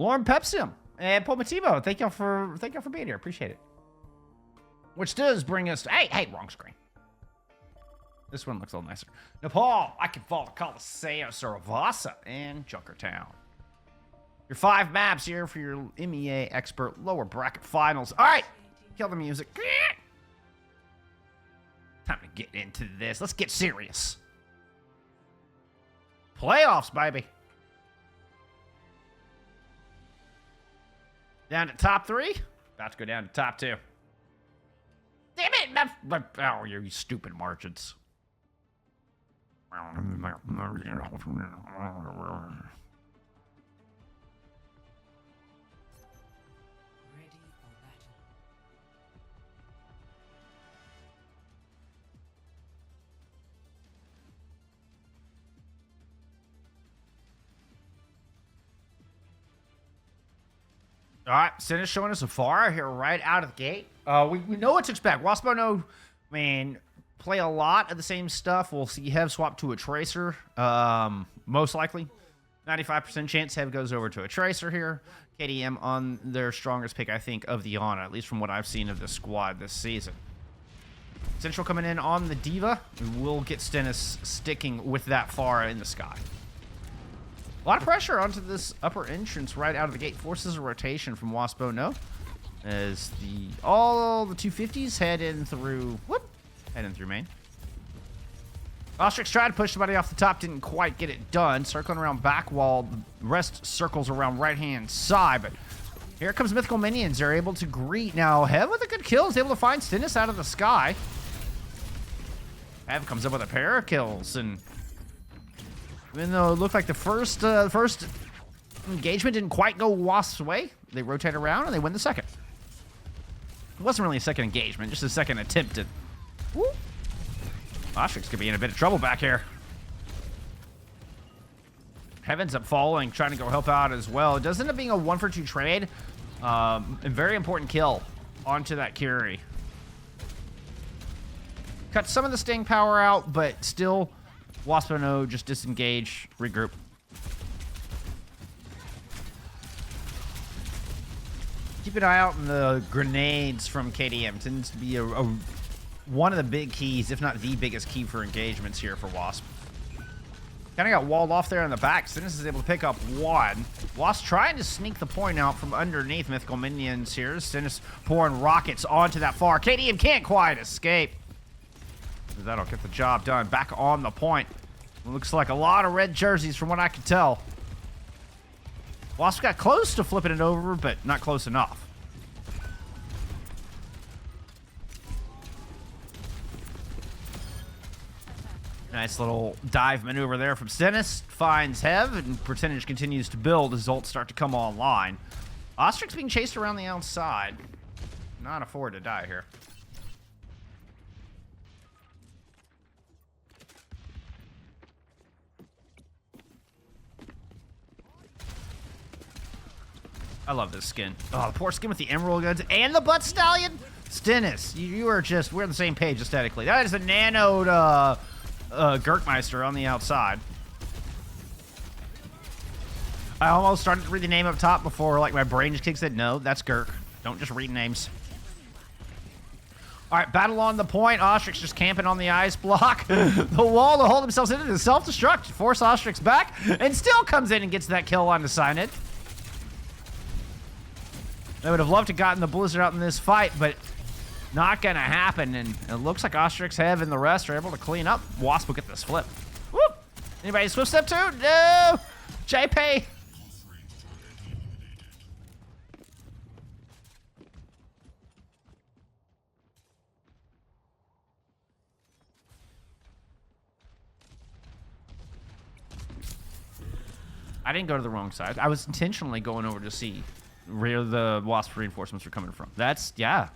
Lauren Pepsim and Paul Matimo, thank y'all for being here. Appreciate it. Which does bring us to, hey, wrong screen. This one looks a little nicer. Nepal, I can fall to Coliseum, Saravasa, and Junkertown. Your 5 maps here for your EMEA expert lower bracket finals. All right, kill the music. Time to get into this. Let's get serious. Playoffs, baby. Down to top 3. About to go down to top 2. Damn it! Oh, you stupid margins. All right, Sin is showing us a far here right out of the gate. We know what to expect. Wasp no, man, play a lot of the same stuff. We'll see Hev swap to a Tracer, most likely. 95% chance Hev goes over to a Tracer here. KDM on their strongest pick, I think, of the Ana, at least from what I've seen of this squad this season. Central coming in on the Diva. We'll get Stennis sticking with that far in the sky. A lot of pressure onto this upper entrance right out of the gate. Forces a rotation from Wasp no. As all the 250s head in through main. Ostrix tried to push somebody off the top, didn't quite get it done. Circling around back wall, the rest circles around right-hand side, but here comes Mythical Minions. They're able to greet. Now, Hev with a good kill is able to find Stennis out of the sky. Hev comes up with a pair of kills, and even though it looked like the first engagement didn't quite go Wasp's way, they rotate around and they win the second. It wasn't really a second engagement, just a second attempt at... Woo! Ostrix could be in a bit of trouble back here. Heaven's up falling, trying to go help out as well. It does end up being a 1-for-2 trade. A very important kill onto that Curie. Cut some of the sting power out, but still... Wasp no, just disengage, regroup. Keep an eye out on the grenades from KDM. Tends to be one of the big keys, if not the biggest key for engagements here for Wasp. Kind of got walled off there in the back. Stennis is able to pick up one. Wasp trying to sneak the point out from underneath Mythical Minions here. Stennis pouring rockets onto that far. KDM can't quite escape. That'll get the job done. Back on the point. Looks like a lot of red jerseys from what I can tell. Wasp got close to flipping it over, but not close enough. Nice little dive maneuver there from Stennis. Finds Hev, and percentage continues to build as ults start to come online. Ostrix being chased around the outside. Not afford to die here. I love this skin. Oh, the poor skin with the emerald guns and the butt stallion. Stennis, you are just, we're on the same page aesthetically. That is a nanoed Gurkmeister on the outside. I almost started to read the name up top before like my brain just kicks in. No, that's Gurk. Don't just read names. All right, battle on the point. Ostrix just camping on the ice block. The wall to hold themselves into the self-destruct. Force Ostrix back and still comes in and gets that kill on the Cyanid. They would have loved to gotten the Blizzard out in this fight, but not gonna happen. And it looks like Ostrix, Hev, and the rest are able to clean up. Wasp will get this flip. Whoop! Anybody Swift Step too? No! JP! I didn't go to the wrong side. I was intentionally going over to see where the Wasp reinforcements are coming from. That's, yeah.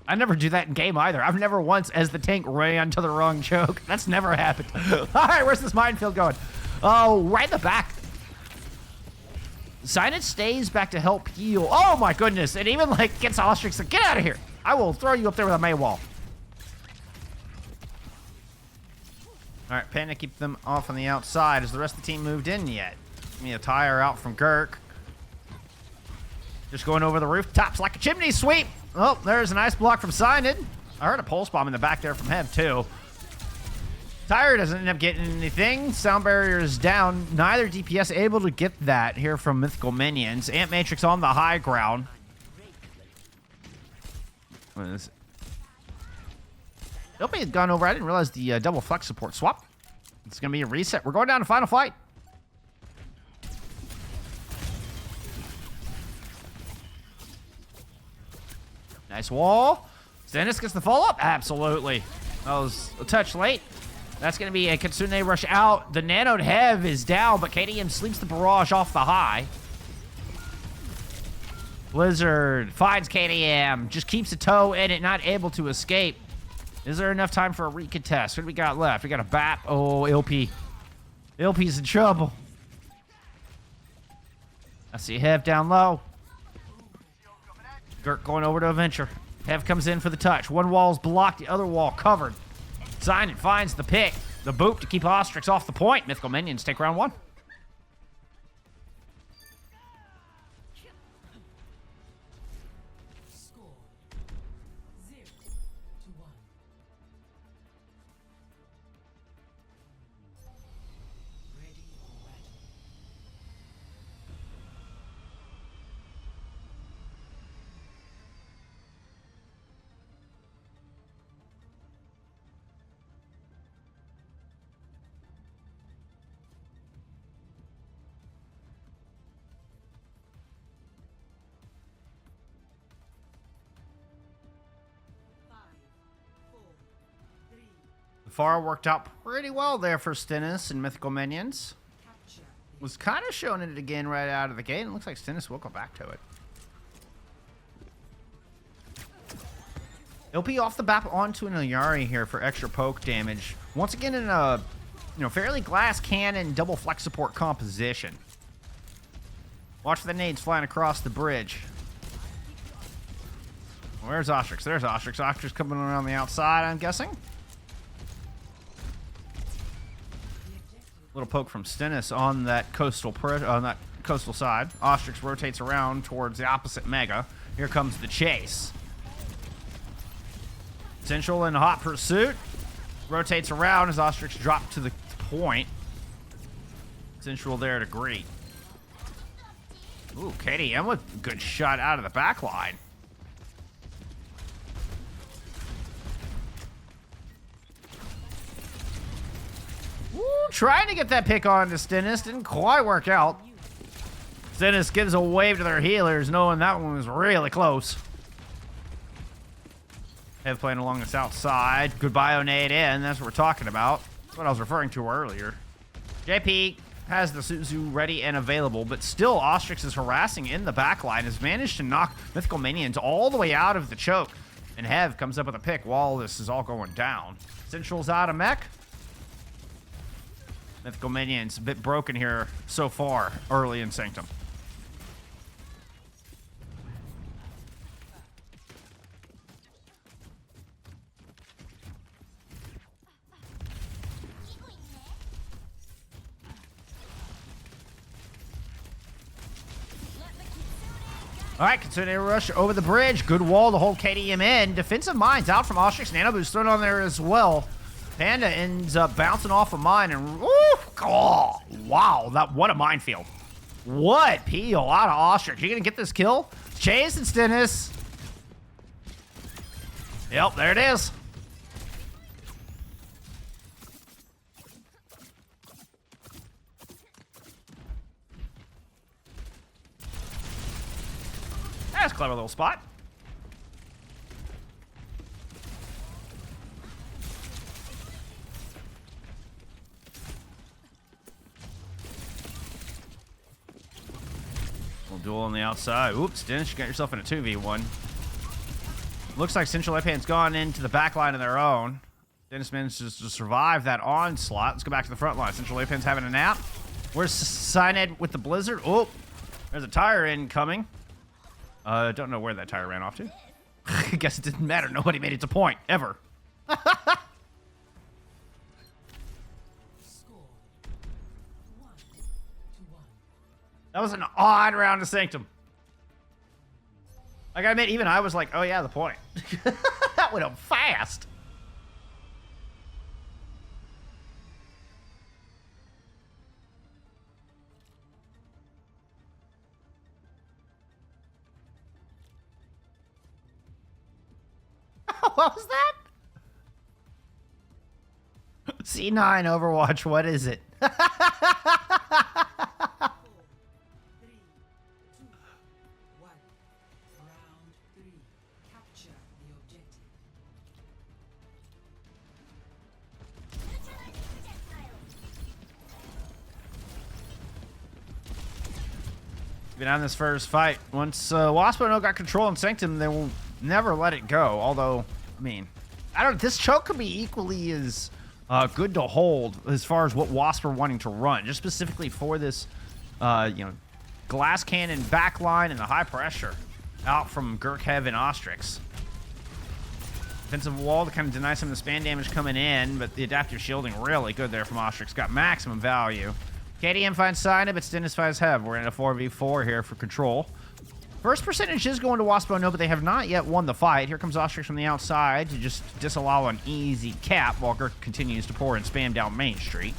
I never do that in game either. I've never once, as the tank, ran to the wrong choke. That's never happened. All right, where's this minefield going? Oh, right in the back. Cyanid stays back to help heal. Oh my goodness. And even like gets Ostrix to get out of here. I will throw you up there with a May wall. All right, Panda keep them off on the outside. Has the rest of the team moved in yet? Give me a tire out from Gurk. Just going over the rooftops like a chimney sweep. Oh, there's a nice block from Signed. I heard a pulse bomb in the back there from Hev, too. Tire doesn't end up getting anything. Sound barrier is down. Neither DPS able to get that here from Mythical Minions. Ant Matrix on the high ground. What is it? LB had gone over. I didn't realize the double flex support swap. It's going to be a reset. We're going down to final fight. Nice wall. Zenith gets the follow-up? Absolutely. That was a touch late. That's going to be a Kitsune rush out. The nanoed Hev is down, but KDM sleeps the barrage off the high. Blizzard finds KDM. Just keeps a toe in it, not able to escape. Is there enough time for a recontest? What do we got left? We got a BAP. Oh, LP. LP's in trouble. I see Hev down low. Gert going over to Adventure. Hev comes in for the touch. One wall's blocked, the other wall covered. Signed finds the pick. The boop to keep Ostrix off the point. Mythical Minions take round one. Far worked out pretty well there for Stennis and Mythical Minions. Was kind of showing it again right out of the gate. It looks like Stennis will go back to it. LP off the bat onto an Ilyari here for extra poke damage. Once again in a fairly glass cannon double flex support composition. Watch for the nades flying across the bridge. Where's Ostrix? There's Ostrix. Ostrix coming around the outside, I'm guessing. Little poke from Stennis on that coastal side. Ostrix rotates around towards the opposite Mega. Here comes the chase. Central in hot pursuit. Rotates around as Ostrix dropped to the point. Central there to greet. Ooh, KDM with a good shot out of the back line. Ooh, trying to get that pick on to Stennis. Didn't quite work out. Stennis gives a wave to their healers, knowing that one was really close. Hev playing along the south side. Good bio-nade in. That's what we're talking about. That's what I was referring to earlier. JP has the Suzu ready and available, but still Ostrix is harassing in the backline. Has managed to knock Mythical Minions all the way out of the choke. And Hev comes up with a pick while this is all going down. Central's out of mech. Mythical Minions a bit broken here so far early in Sanctum. All right, Kitsune rush over the bridge. Good wall to hold KDM in. Defensive mines out from Ostrix. Nano boost thrown on there as well. Panda ends up bouncing off a mine and oh, wow, what a minefield. What peel out of Ostrix. You gonna get this kill? Chase and Stennis. Yep, there it is. That's a clever little spot. Duel on the outside. Oops, Dennis, you got yourself in a 2v1. Looks like Central Epan's gone into the back line of their own. Dennis manages to survive that onslaught. Let's go back to the front line. Central Epan's having a nap. Where's Cyanid with the Blizzard? Oh, there's a tire incoming. Don't know where that tire ran off to. I guess it didn't matter. Nobody made it to point, ever. That was an odd round of Sanctum. I gotta admit, even I was like, oh yeah, the point. That went up fast. What was that? C9 Overwatch, what is it? Been on this first fight. Once Wasp got control and Sanctum, they will never let it go. Although, I mean, I don't. This choke could be equally as good to hold as far as what Wasp are wanting to run, just specifically for this, you know, glass cannon backline and the high pressure out from Gurkhev and Ostrix. Defensive wall to kind of deny some of the spam damage coming in, but the adaptive shielding really good there from Ostrix. Got maximum value. KDM finds Cyanide, but Stennis finds Hev. We're in a 4v4 here for control. First percentage is going to Wasp, no, but they have not yet won the fight. Here comes Ostrix from the outside to just disallow an easy cap while Gurk continues to pour and spam down Main Street.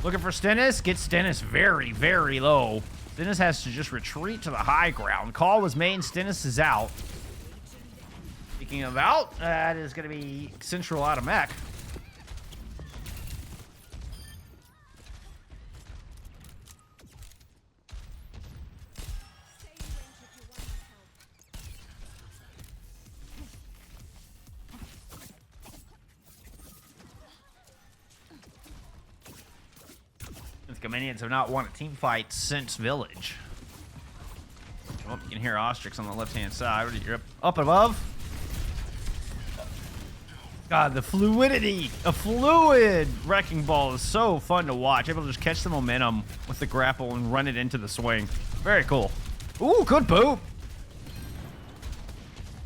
Looking for Stennis. Gets Stennis very, very low. Stennis has to just retreat to the high ground. Call was made. Stennis is out. Speaking of out, that is going to be Central out of mech. The Minions have not won a team fight since Village. Oh, you can hear Ostrix on the left-hand side. You're up above. God, the fluidity. A fluid Wrecking Ball is so fun to watch. Able to just catch the momentum with the grapple and run it into the swing. Very cool. Ooh, good boop.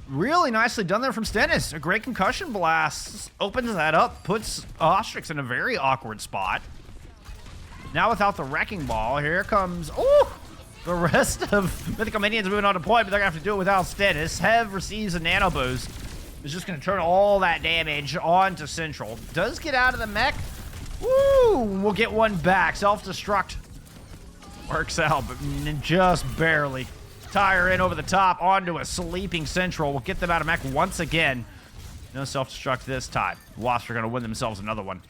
Really nicely done there from Stennis. A great concussion blast. Opens that up. Puts Ostrix in a very awkward spot. Now without the Wrecking Ball, here comes, the rest of Mythical Minions moving on to point, but they're going to have to do it without Stennis. Hev receives a nano boost. Is just going to turn all that damage onto Central. Does get out of the mech. Woo! We'll get one back. Self-destruct works out, but just barely. Tire in over the top onto a sleeping Central. We'll get them out of mech once again. No self-destruct this time. Wasp are going to win themselves another one.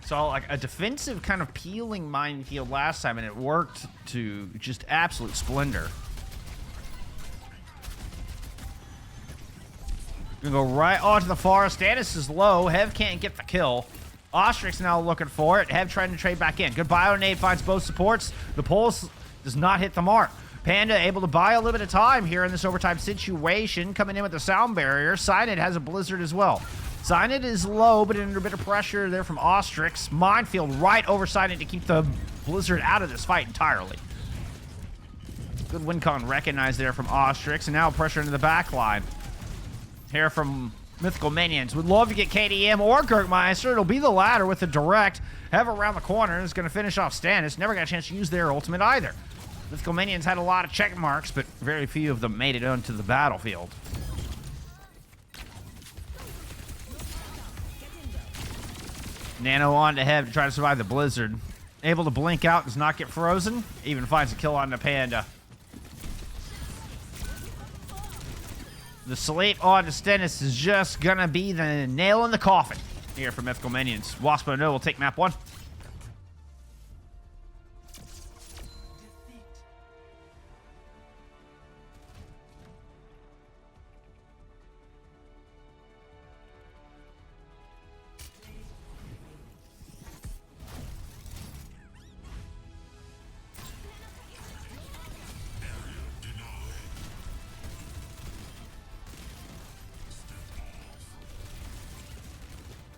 Saw like a defensive kind of peeling minefield last time, and it worked to just absolute splendor. Gonna go right onto the forest. Stennis is low. Hev can't get the kill. Ostrix now looking for it. Hev trying to trade back in. Good bio nade finds both supports. The pulse does not hit the mark. Panda able to buy a little bit of time here in this overtime situation. Coming in with the sound barrier. Cyanide has a blizzard as well. Cyanide is low, but under a bit of pressure there from Ostrix. Minefield right over Cyanide to keep the blizzard out of this fight entirely. Good win con recognized there from Ostrix, and now pressure into the back line. Here from Mythical Minions. Would love to get KDM or Gurkmeister. It'll be the latter with the direct. Have around the corner is going to finish off Stennis. Never got a chance to use their ultimate either. Mythical Minions had a lot of check marks, but very few of them made it onto the battlefield. Nano on to Hev to try to survive the blizzard. Able to blink out, does not get frozen. Even finds a kill on the Panda. The sleep on to Stennis is just gonna be the nail in the coffin here for Mythical Minions. Wasp no will take map 1.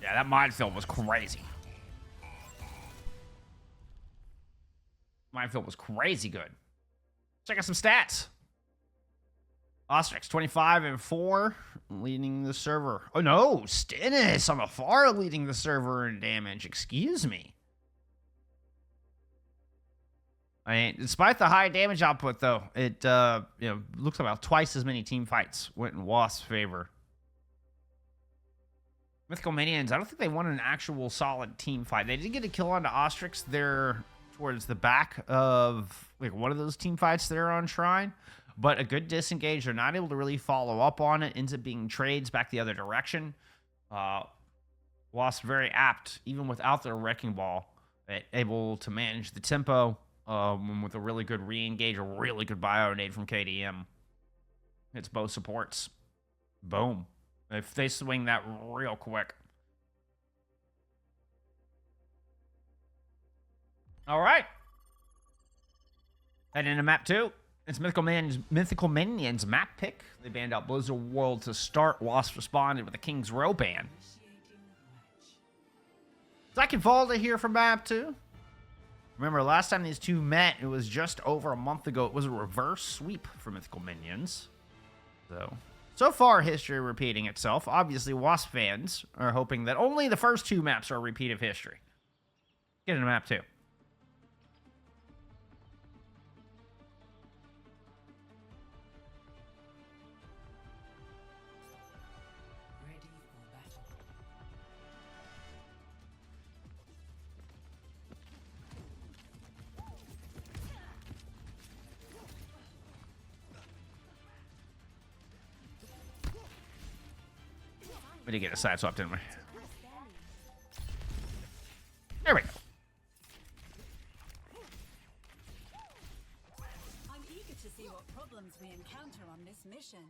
Yeah, that minefield was crazy. Minefield was crazy good. Check out some stats. Ostrix 25-4, leading the server. Oh no, Stennis on the far leading the server in damage. Excuse me. I mean, despite the high damage output, though, it looks about twice as many team fights went in Wasp's favor. Mythical Minions, I don't think they won an actual solid team fight. They did get a kill onto Ostrix there towards the back of like one of those team fights there on Shrine, but a good disengage. They're not able to really follow up on it. Ends up being trades back the other direction. Wasp very apt, even without their Wrecking Ball, able to manage the tempo. With a really good re-engage, a really good bio nade from KDM. It's both supports. Boom. If they swing that real quick. All right. Head into map 2. It's Mythical Minions map pick. They banned out Blizzard World to start. Wasp responded with a King's Row ban. Second Volta here for map 2. Remember, last time these two met, it was just over a month ago. It was a reverse sweep for Mythical Minions. So far, history repeating itself. Obviously, Wasp fans are hoping that only the first two maps are a repeat of history. Get into map 2. We did get a side swap, didn't we? There we go. I'm eager to see what problems we encounter on this mission.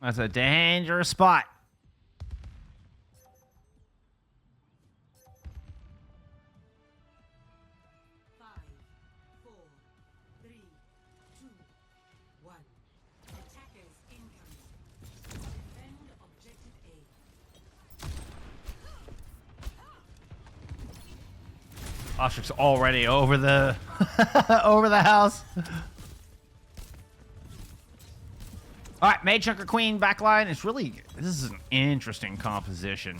That's a dangerous spot. Ostrix already over the over the house. All right, Mage Chunker Queen backline. It's really, this is an interesting composition.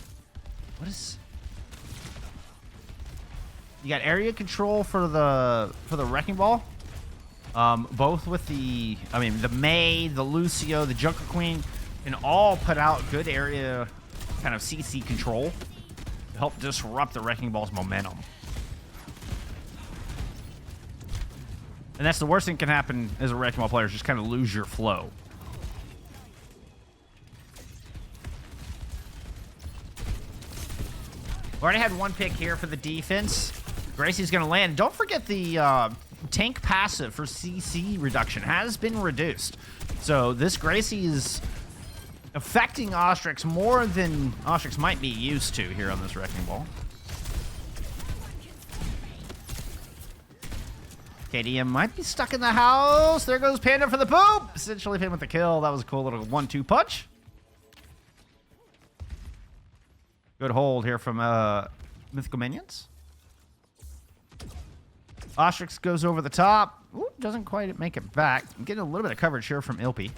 What is? You got area control for the Wrecking Ball. Both with the, the May, the Lucio, the Junker Queen can all put out good area kind of CC control to help disrupt the Wrecking Ball's momentum. And that's the worst thing that can happen as a Wrecking Ball player, is just kind of lose your flow. We already had one pick here for the defense. Gracie's going to land. Don't forget the tank passive for CC reduction has been reduced. So this Gracie is affecting Ostrix more than Ostrix might be used to here on this Wrecking Ball. KDM might be stuck in the house. There goes Panda for the poop. Essentially him with the kill. That was a cool little 1-2 punch. Good hold here from Mythical Minions. Ostrix goes over the top. Ooh, doesn't quite make it back. I'm getting a little bit of coverage here from Ilpy.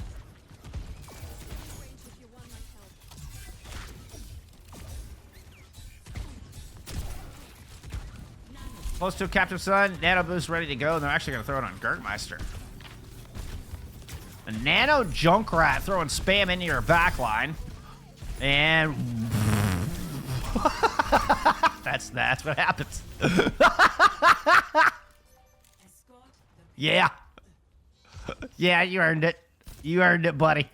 Close to a Captive Sun. Nano Boost ready to go. And they're actually going to throw it on Gurtmeister. A Nano Junkrat throwing spam into your backline. And that's what happens. Yeah. Yeah, you earned it. You earned it, buddy.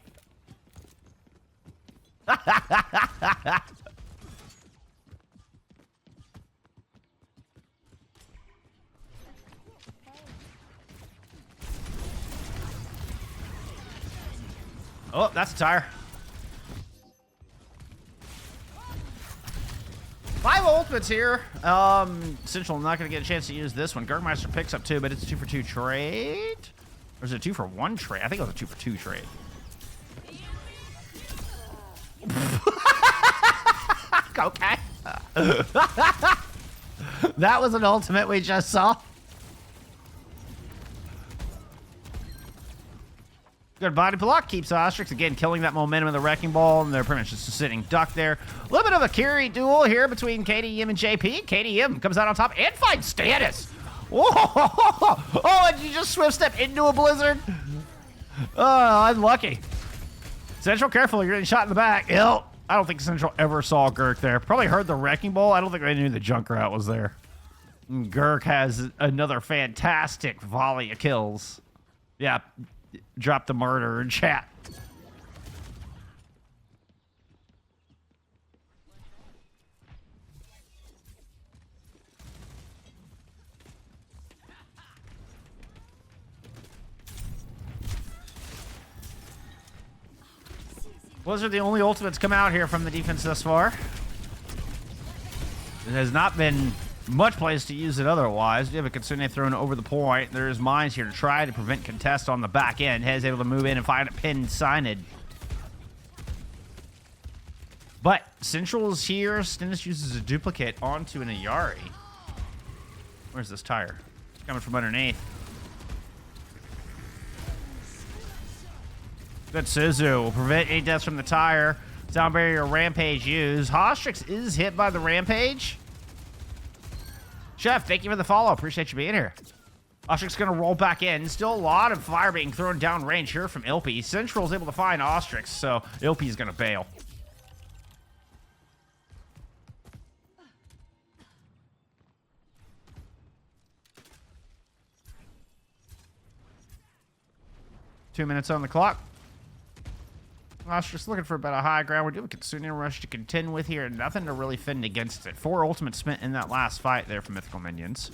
Oh, that's a tire. 5 ultimates here. Central not going to get a chance to use this one. Gurtmeister picks up 2, but it's a 2-for-2 trade. Or is it a 2-for-1 trade? I think it was a 2-for-2 trade. Okay. That was an ultimate we just saw. Good body block keeps Ostrix again killing that momentum of the Wrecking Ball, and they're pretty much just a sitting duck there. A little bit of a carry duel here between KDM and JP. KDM comes out on top and finds Stannis. Whoa! Oh, and you just swift step into a blizzard. Oh, unlucky. Central, careful, you're getting shot in the back. Ew. I don't think Central ever saw Gurk there. Probably heard the Wrecking Ball. I don't think they knew the Junkrat was there. And Gurk has another fantastic volley of kills. Yeah, drop the murder in chat. Those are the only ultimates come out here from the defense thus far. It has not been much place to use it otherwise. You have a Kitsune thrown over the point. There's mines here to try to prevent contest on the back end. Hez able to move in and find it pinned signed. But Central's here. Stennis uses a duplicate onto an Ayari. Where's this tire? It's coming from underneath. Good Suzu will prevent any deaths from the tire. Sound barrier rampage used. Ostrix is hit by the rampage. Chef, thank you for the follow. Appreciate you being here. Ostrix gonna roll back in. Still a lot of fire being thrown down range here from Ilpy. Central's able to find Ostrix, so Ilpy's gonna bail. Two minutes on the clock. Ostrix looking for about a high ground. We're doing a Kitsune rush to contend with here. Nothing to really fend against it. 4 ultimates spent in that last fight there for Mythical Minions.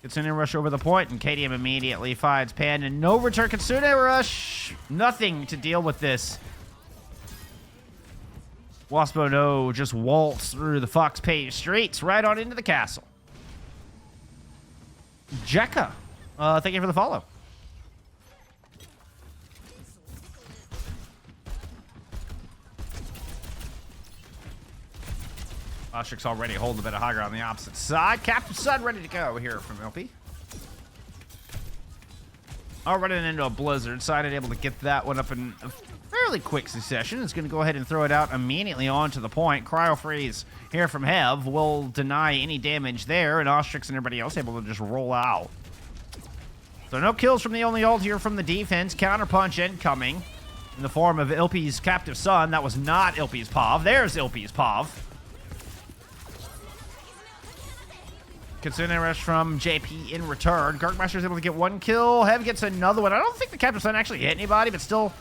Kitsune rush over the point, and KDM immediately finds Pan. And no return Kitsune rush. Nothing to deal with this. Waspo no just waltz through the Fox Page streets right on into the castle. Jekka, thank you for the follow. Ostrix already holding a bit of high ground on the opposite side. Captain Sun ready to go here from LP. Oh, running into a blizzard. Sided able to get that one up in a fairly quick succession. It's going to go ahead and throw it out immediately onto the point. Cryo Freeze here from Hev will deny any damage there, and Ostrix and everybody else able to just roll out. So no kills from the only ult here from the defense. Counterpunch incoming in the form of Ilpy's Captive Sun. That was not Ilpy's Pav. There's Ilpy's Pav. Kitsune rush from JP in return. Gurkmaster's able to get 1 kill. Hev gets another one. I don't think the Captive Sun actually hit anybody, but still,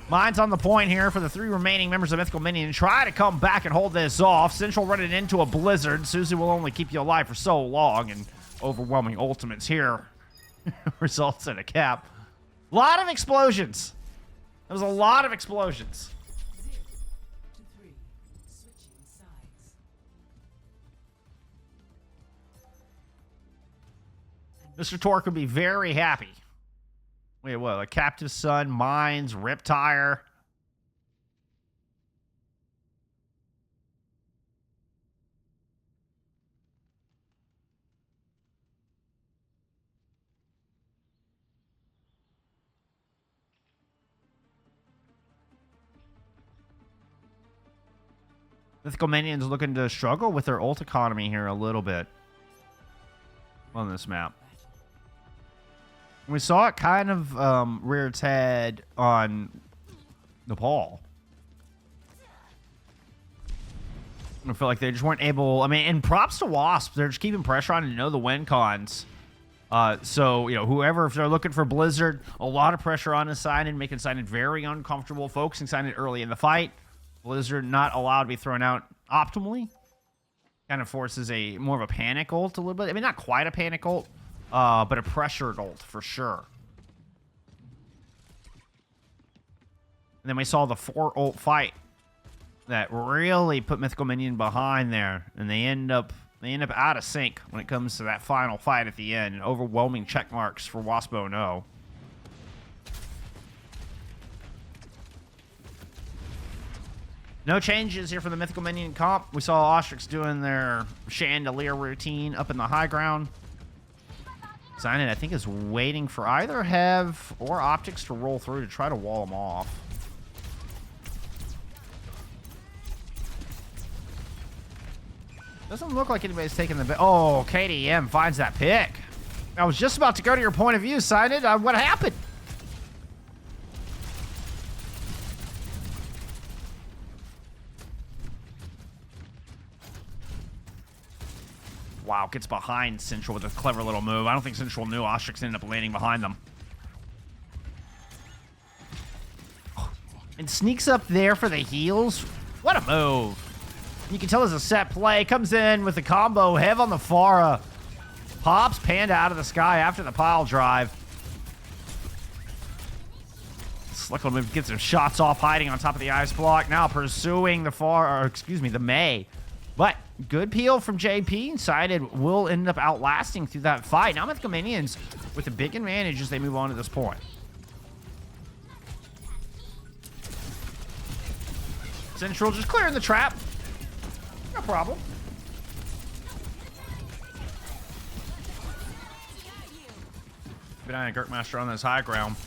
mine's on the point here for the 3 remaining members of Mythical Minion. Try to come back and hold this off. Central running into a blizzard. Susie will only keep you alive for so long, and overwhelming ultimates here results in a cap. A lot of explosions. There was a lot of explosions. Mr. Torque would be very happy. Wait, what? A Captive Sun, Mines, Riptire. Mythical Minions looking to struggle with their ult economy here a little bit on this map. We saw it kind of rear its head on Nepal. I feel like they just weren't able. I mean, and props to Wasp. They're just keeping pressure on to know the win cons. So, you know, whoever, if they're looking for Blizzard, a lot of pressure on his side and making Sided very uncomfortable, focusing Sided early in the fight. Blizzard not allowed to be thrown out optimally. Kind of forces a more of a panic ult a little bit. I mean, not quite a panic ult. But a pressured ult for sure. And then we saw the 4 ult fight that really put Mythical Minion behind there, and they end up out of sync when it comes to that final fight at the end. And overwhelming check marks for Waspo no. No changes here for the Mythical Minion comp. We saw Ostrix doing their chandelier routine up in the high ground. Signet, I think, is waiting for either Hev or Optics to roll through to try to wall them off. Doesn't look like anybody's taking the... Oh, KDM finds that pick. I was just about to go to your point of view, Signet. What happened? Wow, gets behind Central with a clever little move. I don't think Central knew Ostrix ended up landing behind them. And sneaks up there for the heals. What a move. You can tell there's a set play. Comes in with the combo. Hev on the Pharah. Pops Panda out of the sky after the pile drive. Slick little move. Gets some shots off, hiding on top of the ice block. Now pursuing the May. But good peel from JP. Sided will end up outlasting through that fight. Now Mythical Minions with a big advantage as they move on to this point. Central just clearing the trap. No problem. Good eye on Gertmaster on this high ground.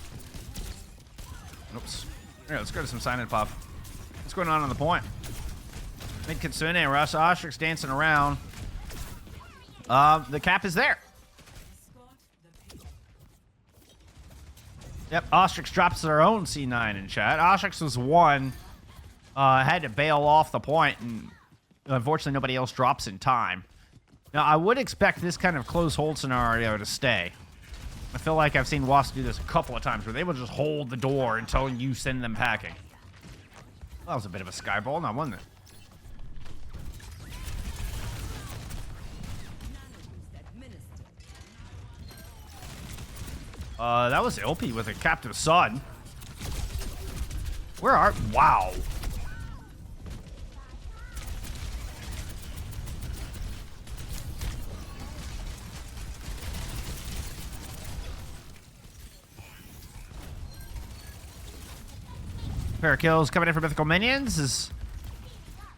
Oops. Yeah, let's go to some sign and puff. What's going on the point? Mid Kitsune and Russ Ostrix dancing around. The cap is there. Yep, Ostrix drops their own C9 in chat. Ostrix was one. Had to bail off the point, and unfortunately nobody else drops in time. Now, I would expect this kind of close hold scenario to stay. I feel like I've seen Wasp do this a couple of times where they will just hold the door until you send them packing. Well, that was a bit of a skyball, now wasn't it? That was LP with a captive sun. Where are... Wow. Pair of kills coming in for Mythical Minions as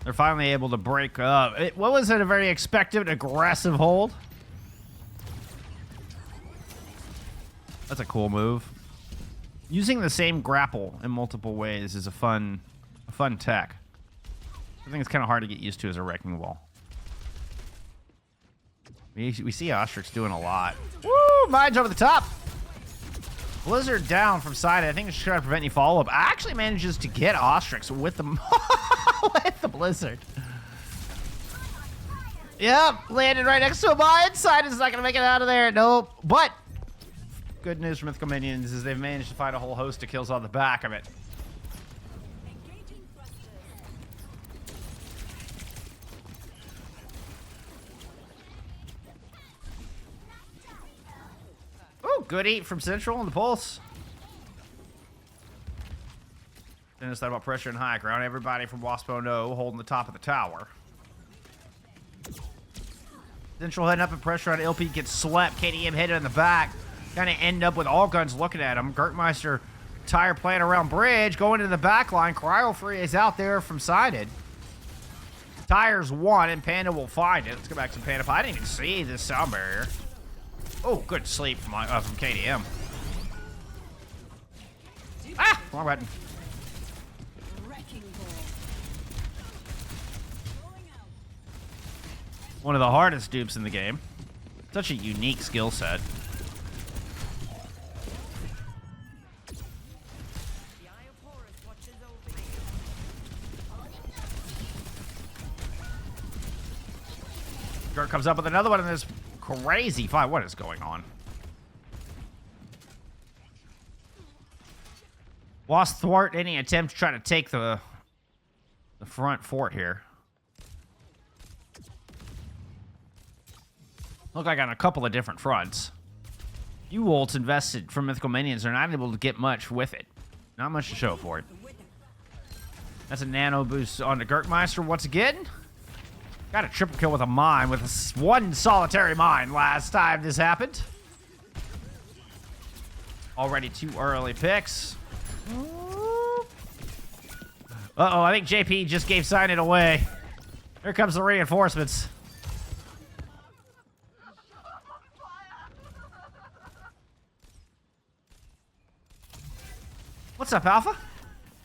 they're finally able to break up. What was it? A very expected, aggressive hold? That's a cool move. Using the same grapple in multiple ways is a fun tech. I think it's kind of hard to get used to as a wrecking ball. We see Ostrix doing a lot. Woo! Mines over the top. Blizzard down from side. I think it's trying to prevent any follow-up. Actually manages to get Ostrix with the with the Blizzard. Yep, landed right next to him. Inside is not going to make it out of there. Nope. But good news for Mythical Minions is they've managed to find a whole host of kills on the back of it. Oh, good eat from Central on the pulse. Then it's about pressure and high ground. Everybody from Wasp no holding the top of the tower. Central heading up and pressure on LP gets slept. KDM headed in the back. Kind of end up with all guns looking at him. Gertmeister tire playing around bridge. Going to the back line. Cryo Free is out there from sided. Tire's one and Panda will find it. Let's go back to Panda. I didn't even see this sound barrier. Oh, good sleep from KDM. Ah! Wrong button. One of the hardest dupes in the game. Such a unique skill set. Gert comes up with another one in this crazy fight. What is going on? Wasp thwart any attempt to try to take the front fort here. Look like on a couple of different fronts. You ults invested from Mythical Minions are not able to get much with it. Not much to show for it. That's a nano boost on the Gertmeister once again. Got a triple kill with a mine, with one solitary mine last time this happened. Already 2 early picks. Uh-oh, I think JP just gave Sign It away. Here comes the reinforcements. What's up, Alpha?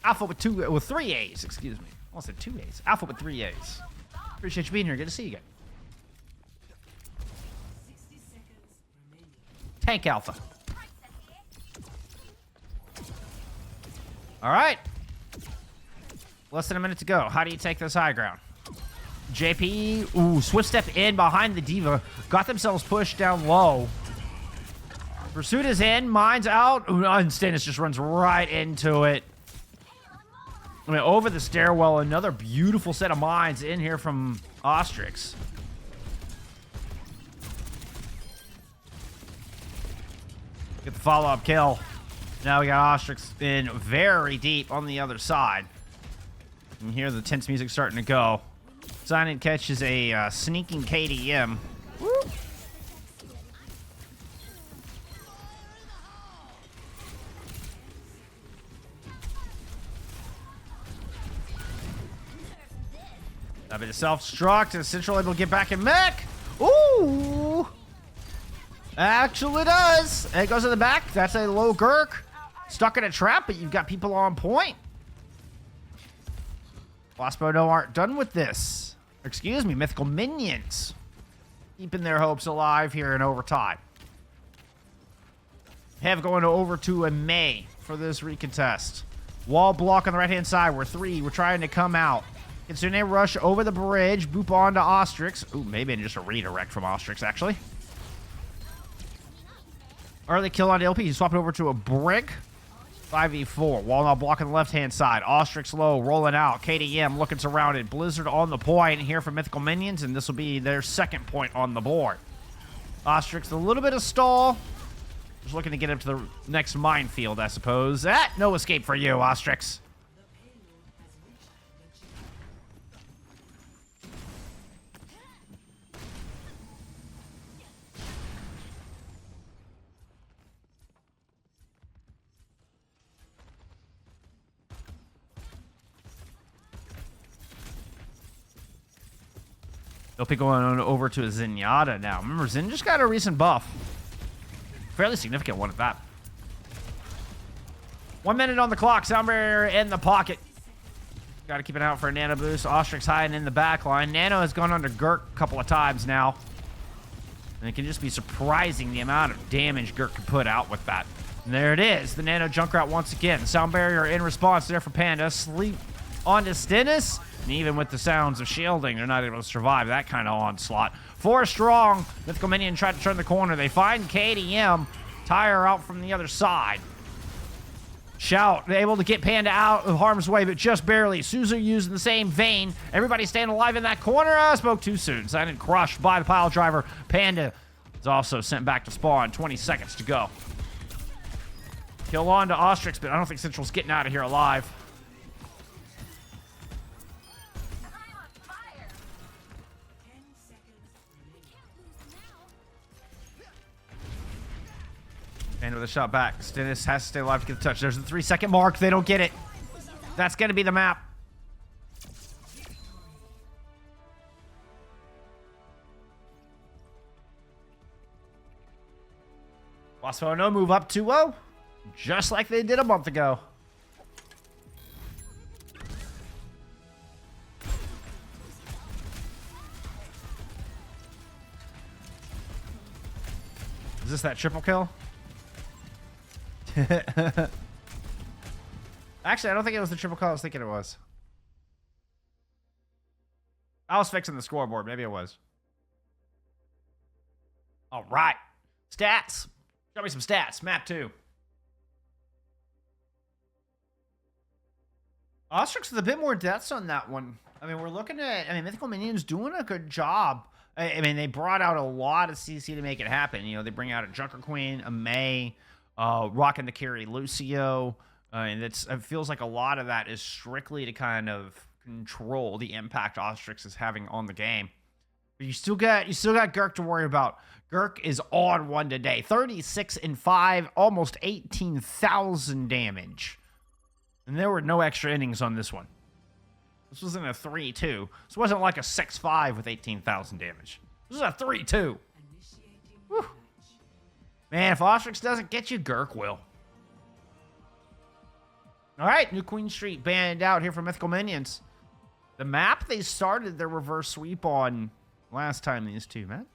Alpha with 3 A's, excuse me. I almost said 2 A's. Alpha with 3 A's. Appreciate you being here. Good to see you again. Tank Alpha. All right. Less than a minute to go. How do you take this high ground? JP, ooh, swift step in behind the Diva. Got themselves pushed down low. Pursuit is in. Mine's out. Ooh, and Stennis just runs right into it. I mean, over the stairwell. Another beautiful set of mines in here from Ostrix. Get the follow-up kill. Now we got Ostrix in very deep on the other side. And here the tense music starting to go. Silent catches a sneaking KDM. Woo. A bit of self-destruct and Central able to get back in mech. Ooh! Actually does. It goes to the back. That's a low Gurk. Stuck in a trap, but you've got people on point. Wasp aren't done with this. Excuse me, Mythical Minions. Keeping their hopes alive here in overtime. Have going over to EMEA for this recontest. Wall block on the right-hand side. We're trying to come out. Kitsune rush over the bridge. Boop onto Ostrix. Ooh, maybe just a redirect from Ostrix, actually. Early kill on LP. He's swapping over to a brick. 5v4. Wall now blocking the left-hand side. Ostrix low, rolling out. KDM looking surrounded. Blizzard on the point here for Mythical Minions, and this will be their second point on the board. Ostrix, a little bit of stall. Just looking to get up to the next minefield, I suppose. No escape for you, Ostrix. They'll be going on over to a Zenyatta now. Remember, Zen just got a recent buff. Fairly significant one at that. 1 minute on the clock. Sound barrier in the pocket. Got to keep an eye out for a Nano boost. Ostrix hiding in the back line. Nano has gone under Gurk a couple of times now. And it can just be surprising the amount of damage Gurk can put out with that. And there it is. The Nano Junkrat once again. Sound barrier in response there for Panda. Sleep onto Stennis. And even with the sounds of shielding, they're not able to survive that kind of onslaught. 4 strong. Mythical Minion tried to turn the corner. They find KDM. Tire out from the other side. Shout. They're able to get Panda out of harm's way, but just barely. Suzu used in the same vein. Everybody staying alive in that corner. Spoke too soon. Silent crushed by the pile driver. Panda is also sent back to spawn. 20 seconds to go. Kill on to Ostrix, but I don't think Central's getting out of here alive. And with a shot back, Stennis has to stay alive to get the touch. There's the 3-second mark. They don't get it. That's going to be the map. Wasp no move up 2-0, just like they did a month ago. Is this that triple kill? Actually, I don't think it was the triple kill I was thinking it was. I was fixing the scoreboard. Maybe it was. All right. Stats. Show me some stats. Map 2. Ostrix with a bit more deaths on that one. I mean, we're looking at... I mean, Mythical Minions doing a good job. I mean, they brought out a lot of CC to make it happen. You know, they bring out a Junker Queen, a May, rocking the carry Lucio. And it feels like a lot of that is strictly to kind of control the impact Ostrix is having on the game. But you still got Gurk to worry about. Gurk is on one today. 36 and 5, almost 18,000 damage. And there were no extra innings on this one. This wasn't a 3-2. This wasn't like a 6-5 with 18,000 damage. This is a 3-2. Whew. Man, if Ostrix doesn't get you, Gurk will. All right, new Queen Street banned out here for Mythical Minions. The map they started their reverse sweep on last time, these two, man.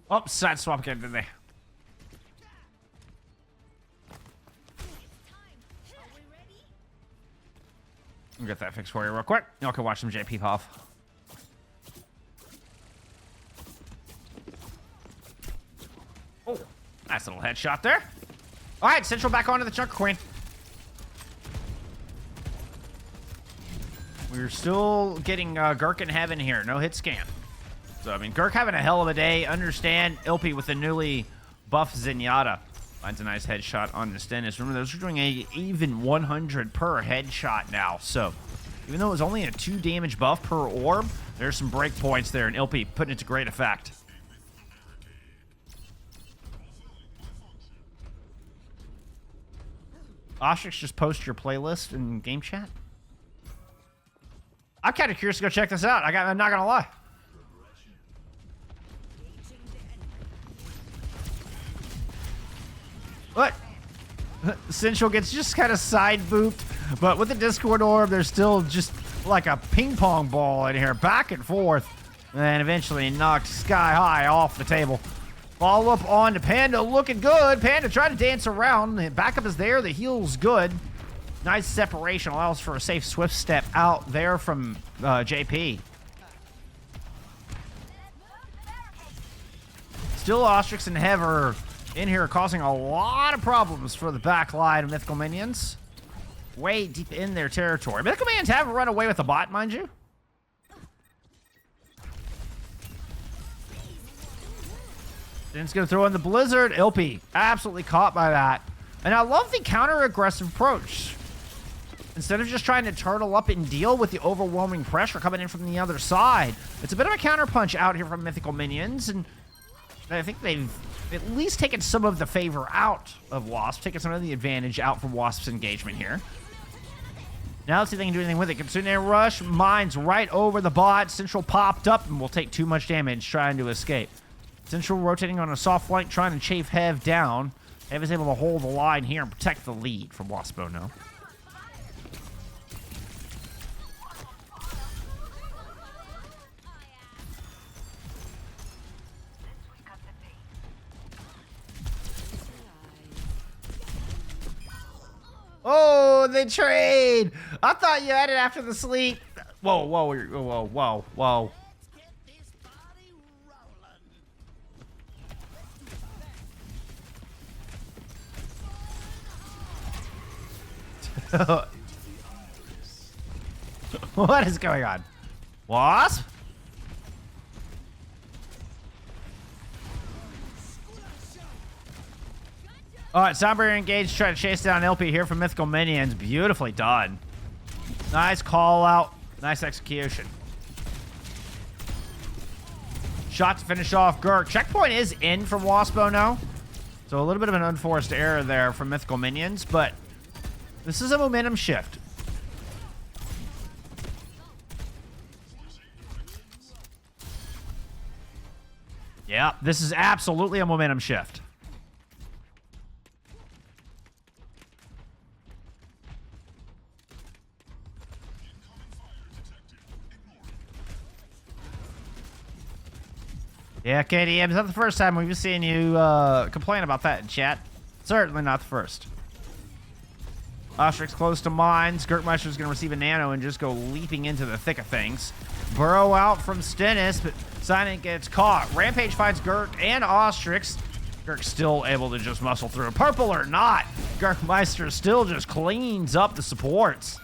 Oh, side swap again, didn't they? I'll get that fixed for you real quick. Y'all can watch some JP off. Oh, nice little headshot there. All right, Central back onto the Chunker Queen. We're still getting Gurk in heaven here. No hit scan. So, I mean, Gurk having a hell of a day. Understand Ilpy with the newly buffed Zenyatta. Finds a nice headshot on the Stennis. Remember, those are doing a even 100 per headshot now. So, even though it was only a 2 damage buff per orb, there's some break points there, and Ilpy putting it to great effect. Ostrix, just post your playlist in game chat. I'm kind of curious to go check this out. I'm not going to lie. What? Central gets just kind of side booped, but with the Discord orb, there's still just like a ping pong ball in here, back and forth, and eventually knocked sky high off the table. Follow up on to Panda, looking good. Panda trying to dance around. The backup is there. The heal's good. Nice separation, allows for a safe swift step out there from JP. Still Ostrix and Hever in here causing a lot of problems for the back line of Mythical Minions. Way deep in their territory. Mythical Minions have run away with the bot, mind you. Then it's going to throw in the Blizzard. Ilpy absolutely caught by that. And I love the counter-aggressive approach. Instead of just trying to turtle up and deal with the overwhelming pressure coming in from the other side, it's a bit of a counterpunch out here from Mythical Minions, and I think they've at least taken some of the favor out of Wasp, taken some of the advantage out from Wasp's engagement here. Now let's see if they can do anything with it. Kitsune Rush, mines right over the bot. Central popped up and will take too much damage trying to escape. Central rotating on a soft flank, trying to chafe Hev down. Hev is able to hold the line here and protect the lead from Wasp no. Oh, they trade! I thought you had it after the sleep. Whoa, whoa, whoa, whoa, whoa. What is going on? Wasp? All right, Sombra engaged, try to chase down Ilpy here from Mythical Minions. Beautifully done. Nice call out. Nice execution. Shot to finish off Gurk. Checkpoint is in from Wasp now. So a little bit of an unforced error there from Mythical Minions, but this is a momentum shift. Yeah, this is absolutely a momentum shift. Yeah, KDM, it's not the first time we've seen you complain about that in chat. Certainly not the first. Ostrix close to mines. Gurkmeister's going to receive a nano and just go leaping into the thick of things. Burrow out from Stennis, but Silent gets caught. Rampage finds Gurk and Ostrix. Girk's still able to just muscle through. Purple or not, Girkmeister still just cleans up the supports.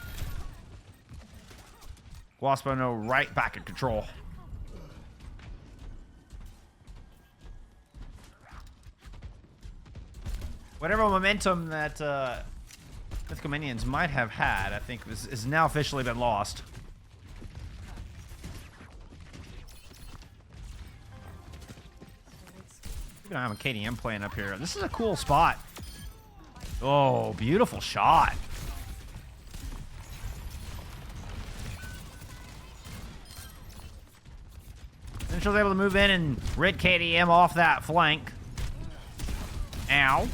Wasp right back in control. Whatever momentum that Mythical Minions might have had, I think, is now officially been lost. Keep an eye on KDM playing up here. This is a cool spot. Oh, beautiful shot. Central's able to move in and rid KDM off that flank. Ow.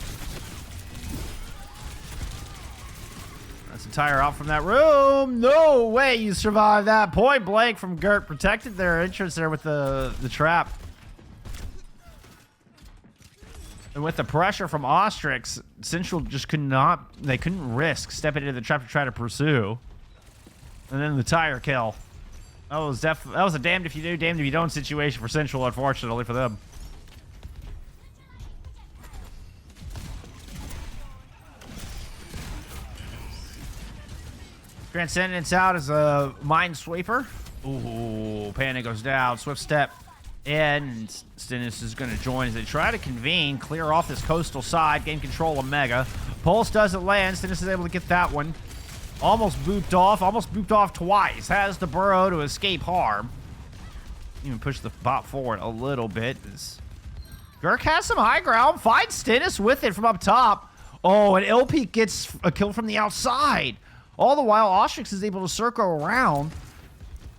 That's a tire out from that room. No way you survived that. Point blank from Girk. Protected their entrance there with the trap. And with the pressure from Ostrix, Central just they couldn't risk stepping into the trap to try to pursue. And then the tire kill. That was a damned if you do, damned if you don't situation for Central, unfortunately for them. Transcendence out as a Minesweeper. Ooh, Panic goes down. Swift step. And Stennis is going to join as they try to convene, clear off this coastal side, gain control of Mega. Pulse doesn't land. Stennis is able to get that one. Almost booped off twice. Has the burrow to escape harm. Even push the bot forward a little bit. Girk has some high ground. Finds Stennis with it from up top. Oh, and LP gets a kill from the outside. All the while, Ostrix is able to circle around.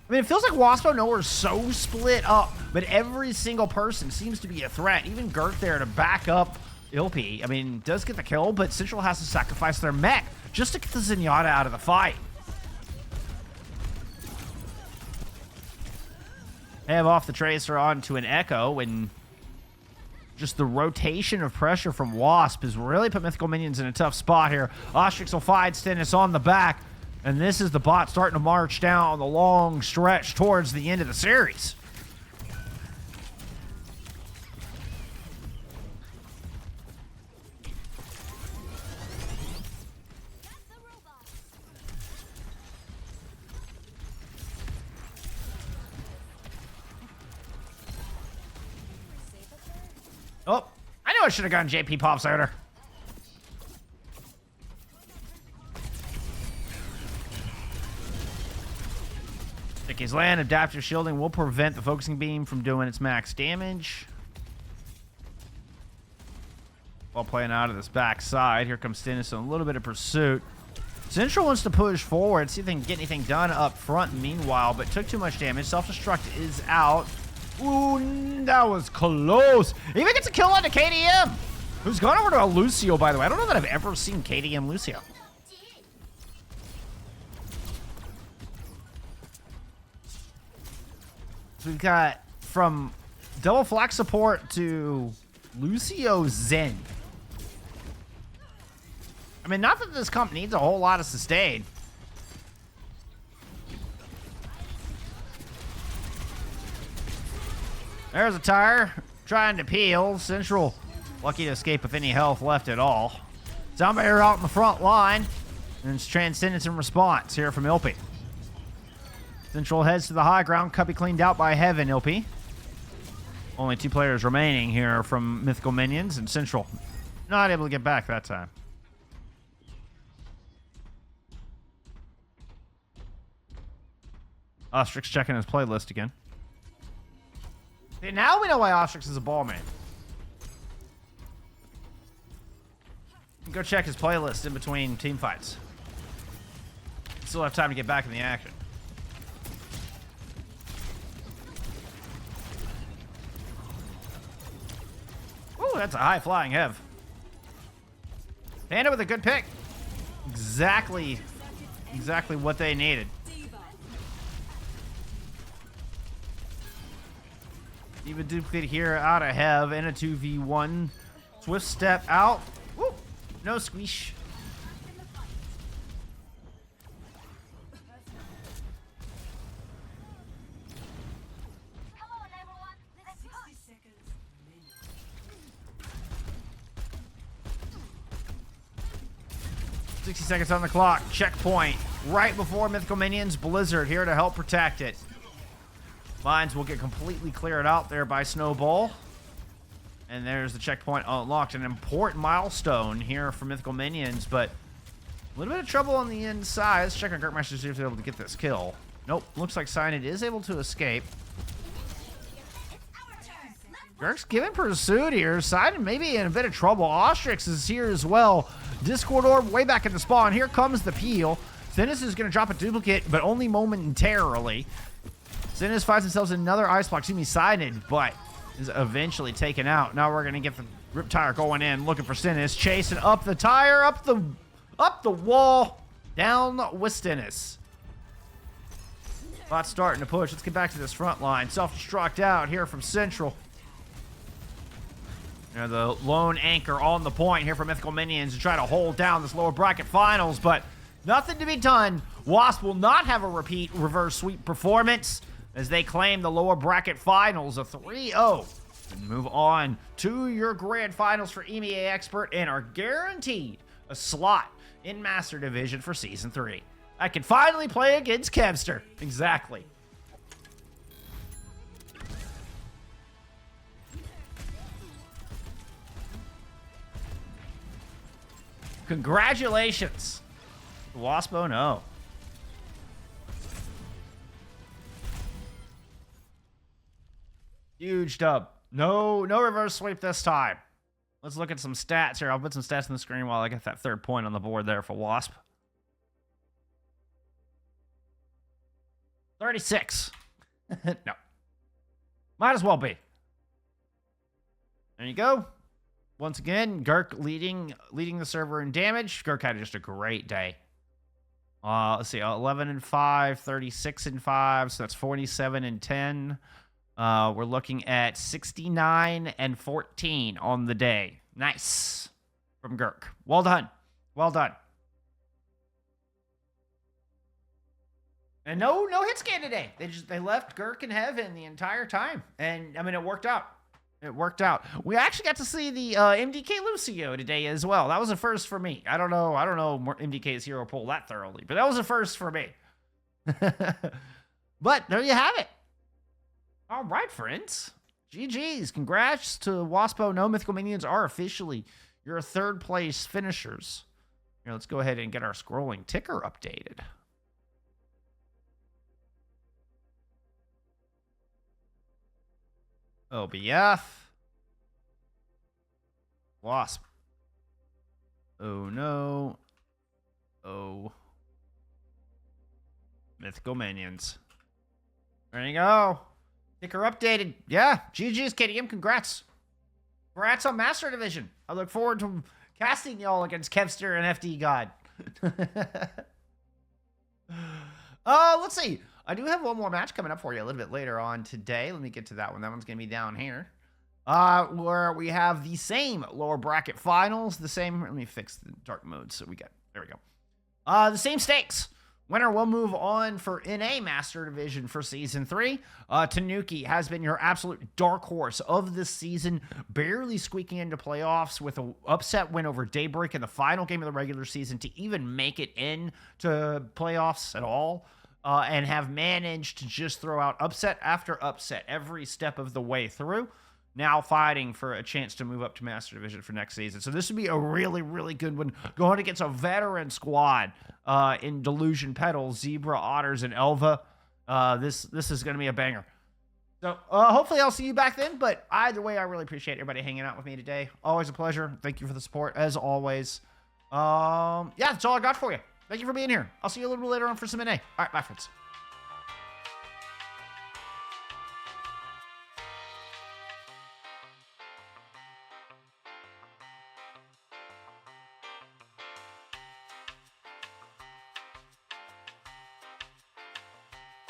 I mean, it feels like Wasp Nowhere is so split up, but every single person seems to be a threat. Even Girk there to back up Ilpi. I mean, does get the kill, but Central has to sacrifice their mech just to get the Zenyatta out of the fight. Have off the Tracer onto an Echo, and just the rotation of pressure from Wasp has really put Mythical Minions in a tough spot here. Ostrix will find Stennis on the back, and this is the bot starting to march down the long stretch towards the end of the series. Oh, I knew I should have gone JP Pop Soda. Sticky's land, adaptive shielding will prevent the focusing beam from doing its max damage. While playing out of this back side, here comes Stennis in a little bit of pursuit. Central wants to push forward, see if they can get anything done up front meanwhile, but took too much damage. Self-destruct is out. Ooh, that was close. Even gets a kill onto KDM, who's gone over to a Lucio, by the way. I don't know that I've ever seen KDM Lucio. So we've got from double flax support to Lucio Zen. I mean, not that this comp needs a whole lot of sustain. There's a tire trying to peel. Central lucky to escape with any health left at all. Zombie out in the front line. And it's Transcendence in response here from Ilpi. Central heads to the high ground. Cubby cleaned out by Heaven, Ilpi. Only 2 players remaining here from Mythical Minions, and Central not able to get back that time. Ostrix checking his playlist again. See, now we know why Ostrix is a ball man. Go check his playlist in between team fights. Still have time to get back in the action. Ooh, that's a high-flying Hev. Panda with a good pick. Exactly what they needed. Even duplicate here out of Hev in a 2v1. Swift step out. Woo! No squeeze. 60 seconds on the clock. Checkpoint right before Mythical Minions. Blizzard here to help protect it. Mines will get completely cleared out there by Snowball. And there's the checkpoint unlocked. An important milestone here for Mythical Minions, but a little bit of trouble on the inside. Let's check on Gerkmeister to see if they're able to get this kill. Nope. Looks like Cyanid is able to escape. Gerk's giving pursuit here. Cyanid maybe in a bit of trouble. Ostrix is here as well. Discord Orb way back in the spawn. Here comes the peel. Zinnis is going to drop a duplicate, but only momentarily. Zinnis finds themselves in another ice block. Cyanid, but is eventually taken out. Now we're going to get the Rip Tire going in, looking for Zinnis. Chasing up the tire, up the wall, down with Zinnis. Bot's starting to push. Let's get back to this front line. Self-destruct out here from Central. You know, the lone anchor on the point here for Mythical Minions to try to hold down this lower bracket finals, but nothing to be done. Wasp will not have a repeat reverse sweep performance as they claim the lower bracket finals, a 3-0. And move on to your grand finals for EMEA Expert and are guaranteed a slot in Master Division for Season 3. I can finally play against Kevster. Exactly. Congratulations. Wasp, oh no. Huge dub. No reverse sweep this time. Let's look at some stats here. I'll put some stats on the screen while I get that third point on the board there for Wasp. 36. No. Might as well be. There you go. Once again, Gerk leading the server in damage. Gerk had just a great day. Let's see, 11-5, 36-5, so that's 47-10. We're looking at 69-14 on the day. Nice from Gerk. Well done. Well done. And no hit scan today. They left Gerk in heaven the entire time, and I mean it worked out. It worked out. We actually got to see the MDK Lucio today as well. That was a first for me. I don't know MDK's hero pull that thoroughly, but that was a first for me. But there you have it. All right, friends. GG's. Congrats to Waspo. No, Mythical Minions are officially your third place finishers. Here, let's go ahead and get our scrolling ticker updated. LBF. Wasp. Oh no. Oh. Mythical Minions. There you go. Ticker updated. Yeah. GG's, KDM. Congrats. Congrats on Master Division. I look forward to casting y'all against Kevster and FD God. Let's see. I do have one more match coming up for you a little bit later on today. Let me get to that one. That one's going to be down here. Where we have the same lower bracket finals. The same. Let me fix the dark mode so we get. There we go. The same stakes. Winner will move on for NA Master Division for Season 3. Tanuki has been your absolute dark horse of this season, barely squeaking into playoffs with an upset win over Daybreak in the final game of the regular season to even make it into playoffs at all. And have managed to just throw out upset after upset every step of the way through. Now fighting for a chance to move up to Master Division for next season. So this would be a really, really good one. Going against a veteran squad in Delusion Petals, Zebra, Otters, and Elva. This is going to be a banger. So hopefully I'll see you back then. But either way, I really appreciate everybody hanging out with me today. Always a pleasure. Thank you for the support, as always. Yeah, that's all I got for you. Thank you for being here. I'll see you a little bit later on for some NA. All right, bye, friends.